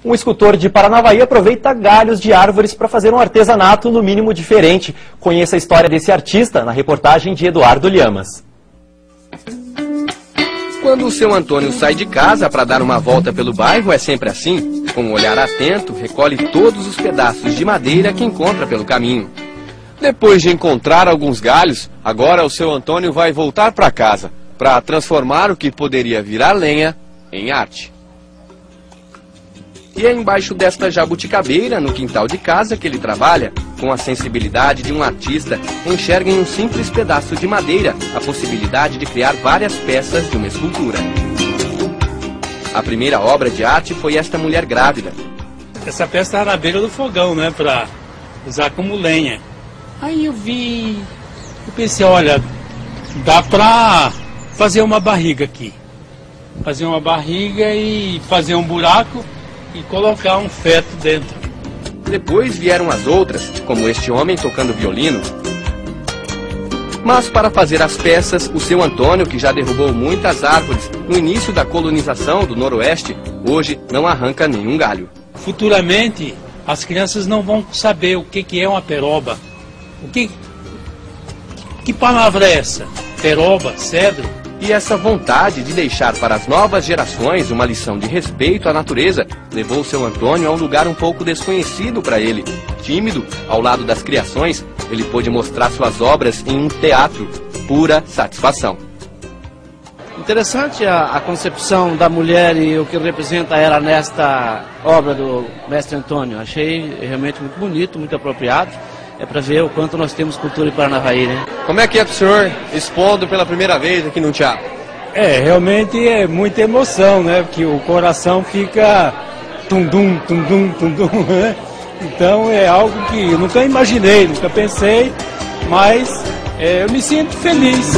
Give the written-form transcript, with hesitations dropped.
Um escultor de Paranavaí aproveita galhos de árvores para fazer um artesanato no mínimo diferente. Conheça a história desse artista na reportagem de Eduardo Lhamas. Quando o seu Antônio sai de casa para dar uma volta pelo bairro, é sempre assim. Com um olhar atento, recolhe todos os pedaços de madeira que encontra pelo caminho. Depois de encontrar alguns galhos, agora o seu Antônio vai voltar para casa para transformar o que poderia virar lenha em arte. E é embaixo desta jabuticabeira, no quintal de casa, que ele trabalha. Com a sensibilidade de um artista, enxerga em um simples pedaço de madeira a possibilidade de criar várias peças de uma escultura. A primeira obra de arte foi esta mulher grávida. Essa peça estava na beira do fogão, né, para usar como lenha. Aí eu pensei, olha, dá para fazer uma barriga aqui. Fazer uma barriga e fazer um buraco e colocar um feto dentro. Depois vieram as outras, como este homem tocando violino. Mas para fazer as peças, o seu Antônio, que já derrubou muitas árvores no início da colonização do Noroeste, hoje não arranca nenhum galho. Futuramente, as crianças não vão saber o que é uma peroba. Que palavra é essa? Peroba, cedro? E essa vontade de deixar para as novas gerações uma lição de respeito à natureza levou seu Antônio a um lugar um pouco desconhecido para ele. Tímido, ao lado das criações, ele pôde mostrar suas obras em um teatro. Pura satisfação. Interessante a concepção da mulher e o que representa ela nesta obra do mestre Antônio. Achei realmente muito bonito, muito apropriado. É para ver o quanto nós temos cultura em Paranavaí, né? Como é que é para o senhor expondo pela primeira vez aqui no teatro? Realmente é muita emoção, né? Porque o coração fica tum-dum, tum-dum, tum-dum, né? Então é algo que eu nunca imaginei, nunca pensei, mas eu me sinto feliz.